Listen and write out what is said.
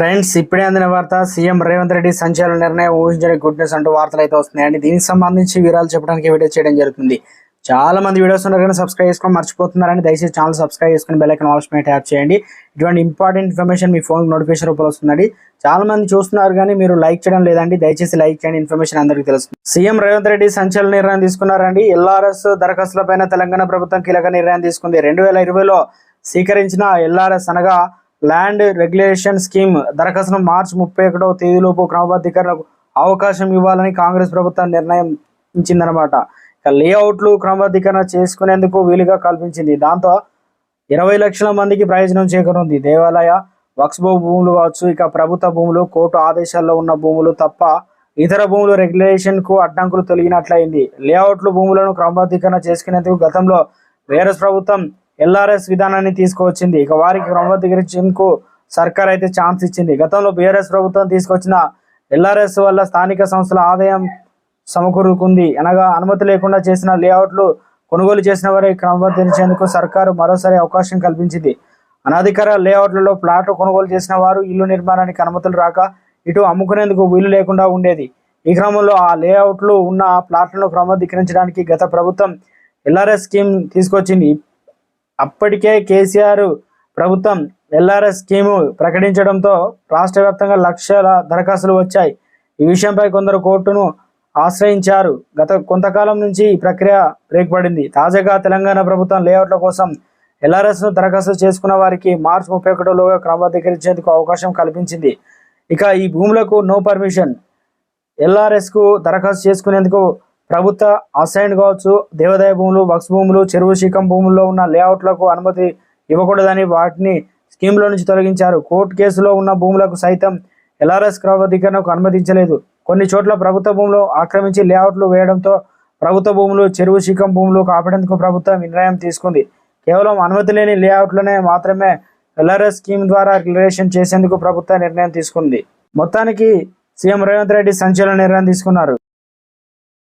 Friends, ఇప్పుడే అందిన వార్త. సీఎం రేవంత్ రెడ్డి సంచలన నిర్ణయం ఊహించని గుడ్ న్యూస్ అంటూ వార్తలు అయితే వస్తున్నాయండి. దీనికి సంబంధించి వివరాలు చెప్పడానికి వీడియో చేయడం జరుగుతుంది. చాలా మంది వీడియోస్ ఉన్నారు కానీ సబ్స్క్రైబ్ చేసుకొని మర్చిపోతున్నారని దయచేసి ఛానల్ సబ్స్క్రైబ్ చేసుకుని బెల్ ఐకాన్ ఆల్ మీద ట్యాప్ చేయండి. ఇటువంటి ఇంపార్టెంట్ ఇన్ఫర్మేషన్ మీ ఫోన్ నోటిఫికేషన్ రూపంలో వస్తుందండి. చాలా మంది చూస్తున్నారు కానీ మీరు లైక్ చేయడం లేదండి. దయచేసి లైక్ చేయండి, ఇన్ఫర్మేషన్ అందరికీ తెలుస్తుంది. సీఎం రేవంత్ రెడ్డి సంచలన నిర్ణయం తీసుకున్నారండి. ఎల్ఆర్ఎస్ దరఖాస్తులపైన తెలంగాణ ప్రభుత్వం కీలక నిర్ణయం తీసుకుంది. 2020లో స్వీకరించిన ఎల్ఆర్ఎస్ అనగా ల్యాండ్ రెగ్యులేషన్ స్కీమ్ దరఖాస్తును మార్చి 31వ తేదీలోపు క్రమబద్ధీకరణకు అవకాశం ఇవ్వాలని కాంగ్రెస్ ప్రభుత్వం నిర్ణయించిందనమాట. ఇక లేఅవుట్లు క్రమబద్ధీకరణ చేసుకునేందుకు వీలుగా కల్పించింది. దాంతో 20 లక్షల మందికి ప్రయోజనం చేకూరింది. దేవాలయ వక్ఫ్ భూములు కావచ్చు, ఇక ప్రభుత్వ భూములు, కోర్టు ఆదేశాల్లో ఉన్న భూములు తప్ప ఇతర భూములు రెగ్యులేషన్కు అడ్డంకులు తొలగినట్లయింది. లేఅవుట్లు భూములను క్రమబద్ధీకరణ చేసుకునేందుకు గతంలో వేరస్ ప్రభుత్వం ఎల్ఆర్ఎస్ విధానాన్ని తీసుకువచ్చింది. ఇక వారికి క్రమబద్ధీకరించేందుకు సర్కార్ అయితే ఛాన్స్ ఇచ్చింది. గతంలో బీఆర్ఎస్ ప్రభుత్వం తీసుకొచ్చిన ఎల్ఆర్ఎస్ వల్ల స్థానిక సంస్థల ఆదాయం సమకూరుకుంది. అనగా అనుమతి లేకుండా చేసిన లేఅవుట్లు కొనుగోలు చేసిన వారికి క్రమబద్ధీకరించేందుకు సర్కారు మరోసారి అవకాశం కల్పించింది. అనధికార లేఅవుట్లలో ప్లాట్లు కొనుగోలు చేసిన వారు ఇల్లు నిర్మాణానికి అనుమతులు రాక ఇటు అమ్ముకునేందుకు వీలు లేకుండా ఉండేది. ఈ క్రమంలో ఆ లేఅవుట్లు ఉన్న ప్లాట్లను క్రమబద్ధీకరించడానికి గత ప్రభుత్వం ఎల్ఆర్ఎస్ స్కీమ్ తీసుకొచ్చింది. అప్పటికే కేసీఆర్ ప్రభుత్వం ఎల్ఆర్ఎస్ స్కీము ప్రకటించడంతో రాష్ట్ర వ్యాప్తంగా లక్షల దరఖాస్తులు వచ్చాయి. ఈ విషయంపై కొందరు కోర్టును ఆశ్రయించారు. గత కొంతకాలం నుంచి ఈ ప్రక్రియ బ్రేక్ పడింది. తాజాగా తెలంగాణ ప్రభుత్వం లేఅవుట్ల కోసం ఎల్ఆర్ఎస్ను దరఖాస్తు చేసుకున్న వారికి మార్చి 31లోగా క్రమబద్ధీకరించేందుకు అవకాశం కల్పించింది. ఇక ఈ భూములకు నో పర్మిషన్. ఎల్ఆర్ఎస్కు దరఖాస్తు చేసుకునేందుకు ప్రభుత్వ అసైన్ కావచ్చు, దేవాదాయ భూములు, వక్ఫ్ భూములు, చెరువు శీకం భూముల్లో ఉన్న లేఅవుట్లకు అనుమతి ఇవ్వకూడదని వాటిని స్కీమ్లో నుంచి తొలగించారు. కోర్టు కేసులో ఉన్న భూములకు సైతం ఎల్ఆర్ఎస్ క్రమబద్ధీకరణకు అనుమతించలేదు. కొన్ని చోట్ల ప్రభుత్వ భూములు ఆక్రమించి లేఅవుట్లు వేయడంతో ప్రభుత్వ భూములు, చెరువు శీకం భూములు కాపాడేందుకు ప్రభుత్వం నిర్ణయం తీసుకుంది. కేవలం అనుమతి లేని లేఅవుట్లనే మాత్రమే ఎల్ఆర్ఎస్ స్కీమ్ ద్వారా రెగ్యులేషన్ చేసేందుకు ప్రభుత్వం నిర్ణయం తీసుకుంది. మొత్తానికి సీఎం రేవంత్ రెడ్డి సంచలన నిర్ణయం తీసుకున్నారు.